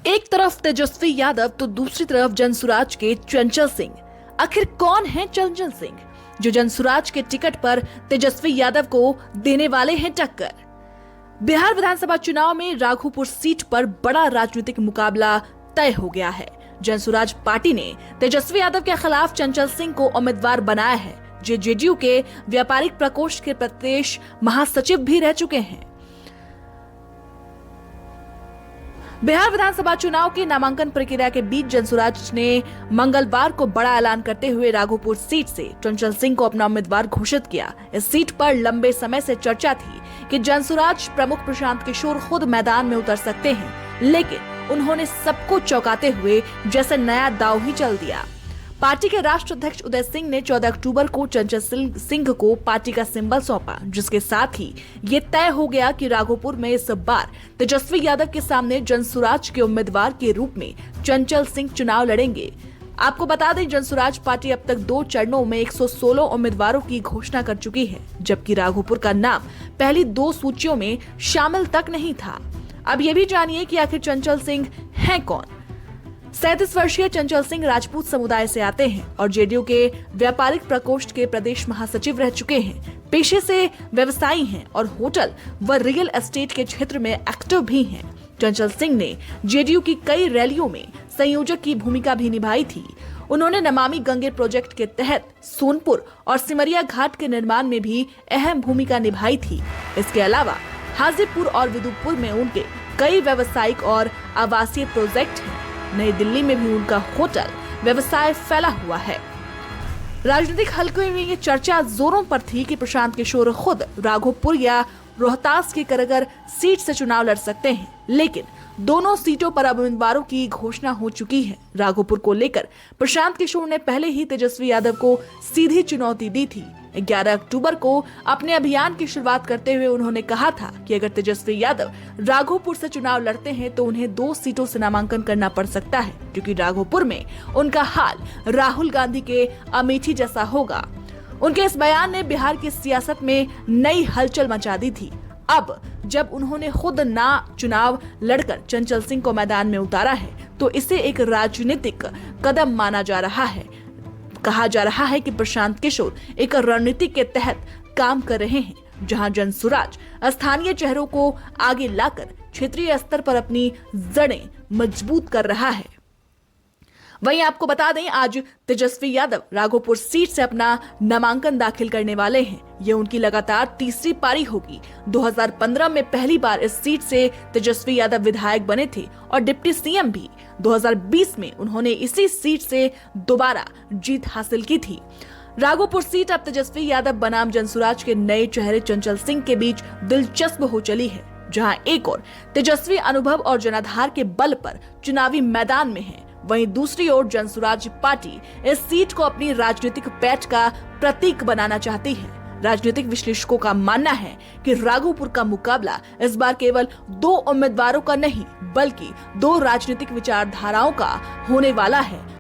एक तरफ तेजस्वी यादव तो दूसरी तरफ जनसुराज के चंचल सिंह। आखिर कौन है चंचल सिंह जो जनसुराज के टिकट पर तेजस्वी यादव को देने वाले हैं टक्कर? बिहार विधानसभा चुनाव में राघोपुर सीट पर बड़ा राजनीतिक मुकाबला तय हो गया है। जनसुराज पार्टी ने तेजस्वी यादव के खिलाफ चंचल सिंह को उम्मीदवार बनाया है, जो जेडीयू के व्यापारिक प्रकोष्ठ के प्रदेश महासचिव भी रह चुके हैं। बिहार विधानसभा चुनाव की नामांकन प्रक्रिया के बीच जनसुराज ने मंगलवार को बड़ा ऐलान करते हुए राघोपुर सीट से चंचल सिंह को अपना उम्मीदवार घोषित किया। इस सीट पर लंबे समय से चर्चा थी कि जनसुराज प्रमुख प्रशांत किशोर खुद मैदान में उतर सकते हैं, लेकिन उन्होंने सबको चौंकाते हुए जैसे नया दांव ही चल दिया। पार्टी के राष्ट्रीय अध्यक्ष उदय सिंह ने 14 अक्टूबर को चंचल सिंह को पार्टी का सिंबल सौंपा, जिसके साथ ही ये तय हो गया कि राघोपुर में इस बार तेजस्वी यादव के सामने जनसुराज के उम्मीदवार के रूप में चंचल सिंह चुनाव लड़ेंगे। आपको बता दें, जनसुराज पार्टी अब तक 2 चरणों में 116 उम्मीदवारों की घोषणा कर चुकी है, जबकि राघोपुर का नाम पहली 2 सूचियों में शामिल तक नहीं था। अब ये भी जानिए कि आखिर चंचल सिंह है कौन। 37 वर्षीय चंचल सिंह राजपूत समुदाय से आते हैं और जेडीयू के व्यापारिक प्रकोष्ठ के प्रदेश महासचिव रह चुके हैं। पेशे से व्यवसायी हैं और होटल व रियल एस्टेट के क्षेत्र में एक्टिव भी हैं। चंचल सिंह ने जेडीयू की कई रैलियों में संयोजक की भूमिका भी निभाई थी। उन्होंने नमामि गंगे प्रोजेक्ट के तहत सोनपुर और सिमरिया घाट के निर्माण में भी अहम भूमिका निभाई थी। इसके अलावा हाजीपुर और विदुपुर में उनके कई व्यावसायिक और आवासीय प्रोजेक्ट हैं। नई दिल्ली में भी उनका होटल व्यवसाय फैला हुआ है। राजनीतिक हलकों में ये चर्चा जोरों पर थी कि प्रशांत किशोर खुद राघोपुर या रोहतास की करगर सीट से चुनाव लड़ सकते हैं, लेकिन दोनों सीटों पर अब उम्मीदवारों की घोषणा हो चुकी है। राघोपुर को लेकर प्रशांत किशोर ने पहले ही तेजस्वी यादव को सीधी चुनौती दी थी। 11 अक्टूबर को अपने अभियान की शुरुआत करते हुए उन्होंने कहा था कि अगर तेजस्वी यादव राघोपुर से चुनाव लड़ते हैं तो उन्हें 2 सीटों से नामांकन करना पड़ सकता है, क्योंकि राघोपुर में उनका हाल राहुल गांधी के अमेठी जैसा होगा। उनके इस बयान ने बिहार की सियासत में नई हलचल मचा दी थी। अब जब उन्होंने खुद ना चुनाव लड़कर चंचल सिंह को मैदान में उतारा है, तो इसे एक राजनीतिक कदम माना जा रहा है। कहा जा रहा है कि प्रशांत किशोर एक रणनीति के तहत काम कर रहे हैं, जहां जनसुराज स्थानीय चेहरों को आगे लाकर क्षेत्रीय स्तर पर अपनी जड़ें मजबूत कर रहा है। वहीं आपको बता दें, आज तेजस्वी यादव राघोपुर सीट से अपना नामांकन दाखिल करने वाले हैं। ये उनकी लगातार तीसरी पारी होगी। 2015 में पहली बार इस सीट से तेजस्वी यादव विधायक बने थे और डिप्टी सीएम भी। 2020 में उन्होंने इसी सीट से दोबारा जीत हासिल की थी। राघोपुर सीट अब तेजस्वी यादव बनाम जनसुराज के नए चेहरे चंचल सिंह के बीच दिलचस्प हो चली है, जहां एक और तेजस्वी अनुभव और जनाधार के बल पर चुनावी मैदान में है, वहीं दूसरी ओर जनसुराज पार्टी इस सीट को अपनी राजनीतिक पैठ का प्रतीक बनाना चाहती है। राजनीतिक विश्लेषकों का मानना है कि राघोपुर का मुकाबला इस बार केवल 2 उम्मीदवारों का नहीं, बल्कि 2 राजनीतिक विचारधाराओं का होने वाला है।